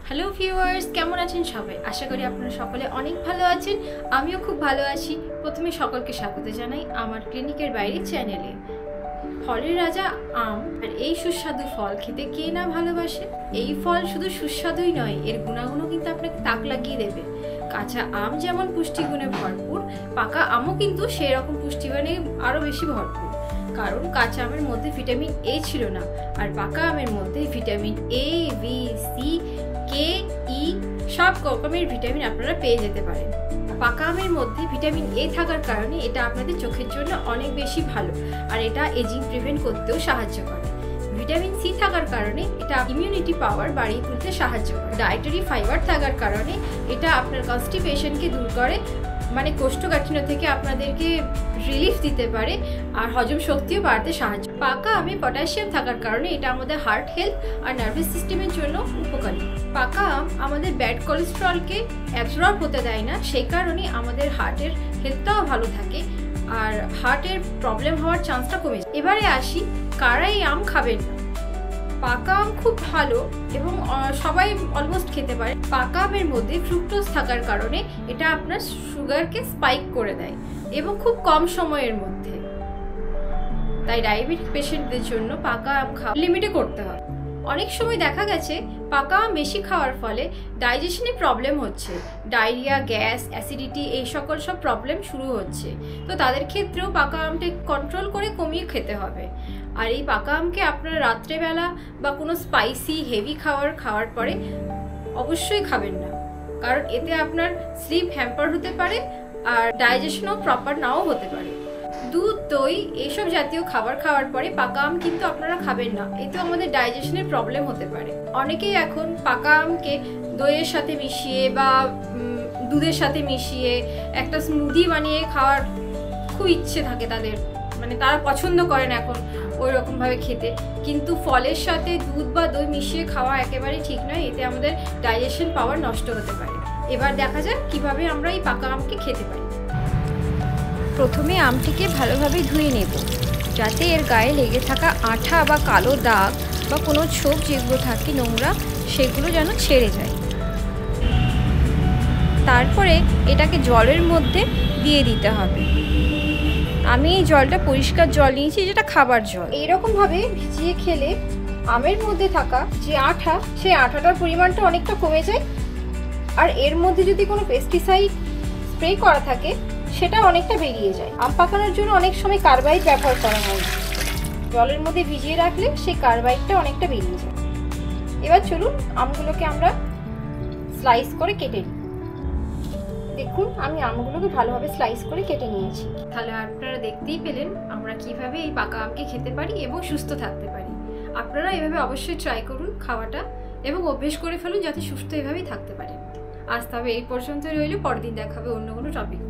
Hello viewers, কেমন আছেন সবাই? আশা করি আপনারা সকলে অনেক ভালো আছেন। আমিও খুব ভালো আছি। প্রথমে সকলকে স্বাগত জানাই আমার ক্লিনিকের বাইরে চ্যানেলে। ফলের রাজা আম, আর এই সুস্বাদু ফল খেতে কে না ভালোবাসে। এই ফল শুধু সুস্বাদুই নয়, এর গুণাগুণও কিন্তু আপনাকে তাক লাগিয়ে দেবে। কাঁচা আম যেমন পুষ্টিগুণে ভরপুর, পাকা আমও কিন্তু সেই রকম পুষ্টিগুণে আরও বেশি ভরপুর। কারণ কাঁচা আমের মধ্যে ভিটামিন এ ছিল না, আর পাকা আমের মধ্যে ভিটামিন এ, বি, সি, কে, ই সব রকমের ভিটামিন আপনারা পেয়ে যেতে পারেন। পাকা আমের মধ্যে ভিটামিন এ থাকার কারণে এটা আপনাদের চোখের জন্য অনেক বেশি ভালো, আর এটা এজিং প্রিভেন্ট করতেও সাহায্য করে। ভিটামিন সি থাকার কারণে এটা ইমিউনিটি পাওয়ার বাড়িয়ে তুলতে সাহায্য করে। ডায়েটারি ফাইবার থাকার কারণে এটা আপনার কনস্টিপেশনকে দূর করে, মানে কোষ্ঠকাঠিন্য থেকে আপনাদেরকে রিলিফ দিতে পারে, আর হজম শক্তিও বাড়তে সাহায্য। পাকা আমে পটাশিয়াম থাকার কারণে এটা আমাদের হার্ট হেলথ আর নার্ভাস সিস্টেমের জন্য উপকারী। পাকা আম আমাদের ব্যাড কোলেস্টেরলকে অ্যাবজর্ব হতে দেয় না, সেই কারণে আমাদের হার্টের হেলথটাও ভালো থাকে, আর হার্টের প্রবলেম হওয়ার চান্সটা কমে যায়। এবারে আসি, কারা এই আম খাবেন না। পাকা আম খুব ভালো এবং সবাই অলমোস্ট খেতে পারে। পাকা আমের মধ্যে ফ্রুক্টোজ থাকার কারণে এটা আপনার সুগারকে স্পাইক করে দেয় এবং খুব কম সময়ের মধ্যে। তাই ডায়াবেটিক পেশেন্টদের জন্য পাকা আম খাওয়া লিমিটে করতে হয়। অনেক সময় দেখা গেছে পাকা আম বেশি খাওয়ার ফলে ডাইজেশনে প্রবলেম হচ্ছে, ডায়রিয়া, গ্যাস, অ্যাসিডিটি এই সকল সব প্রবলেম শুরু হচ্ছে। তো তাদের ক্ষেত্রেও পাকা আমটা কন্ট্রোল করে কমিয়ে খেতে হবে। আর এই পাকা আমকে আপনারা রাত্রেবেলা বা কোনো স্পাইসি হেভি খাওয়ার পরে অবশ্যই খাবেন না, কারণ এতে আপনার স্লিপ হ্যাম্পার হতে পারে আর ডাইজেশনও প্রপার নাও হতে পারে। দুধ, দই এইসব জাতীয় খাবার খাওয়ার পরে পাকা আম কিন্তু আপনারা খাবেন না, এতে আমাদের ডাইজেশনের প্রবলেম হতে পারে। অনেকেই এখন পাকা আমকে দইয়ের সাথে মিশিয়ে বা দুধের সাথে মিশিয়ে একটা স্মুদি বানিয়ে খাওয়ার খুব ইচ্ছে থাকে তাদের, মানে তারা পছন্দ করেন এখন ওই রকমভাবে খেতে। কিন্তু ফলের সাথে দুধ বা দই মিশিয়ে খাওয়া একেবারেই ঠিক নয়, এতে আমাদের ডাইজেশন পাওয়ার নষ্ট হতে পারে। এবার দেখা যাক কিভাবে আমরা এই পাকা আমকে খেতে পারি। প্রথমে আমটিকে ভালোভাবে ধুয়ে নেব, যাতে এর গায়ে লেগে থাকা আঠা বা কালো দাগ বা কোনো ছোপ যেগুলো থাকে নোংরা, সেগুলো যেন ছেড়ে যায়। তারপরে এটাকে জলের মধ্যে দিয়ে দিতে হবে। আমি এই জলটা পরিষ্কার জল নিয়েছি, যেটা খাবার জল। এইরকমভাবে ভিজিয়ে খেলে আমের মধ্যে থাকা যে আঠা, সেই আঠাটার পরিমাণটা অনেকটা কমে যায়, আর এর মধ্যে যদি কোনো পেস্টিসাইড স্প্রে করা থাকে সেটা অনেকটা বেরিয়ে যায়। আম পাকানোর জন্য অনেক সময় কার্বাইড ব্যবহার করা হয়, জলের মধ্যে ভিজিয়ে রাখলে সেই কার্বাইডটা অনেকটা বেরিয়ে যায়। এবার চলুন আমগুলোকে আমরা স্লাইস করে কেটে নিই। দেখুন আমি আমগুলোকে ভালোভাবে স্লাইস করে কেটে নিয়েছি। তাহলে আপনারা দেখতেই পেলেন আমরা কিভাবে এই পাকা আমকে খেতে পারি এবং সুস্থ থাকতে পারি। আপনারা এভাবে অবশ্যই ট্রাই করুন খাওয়াটা এবং অভ্যেস করে ফেলুন, যাতে সুস্থ এভাবেই থাকতে পারেন। আজ তবে এই পর্যন্ত রইল, পরের দিন দেখা হবে অন্য কোনো টপিক।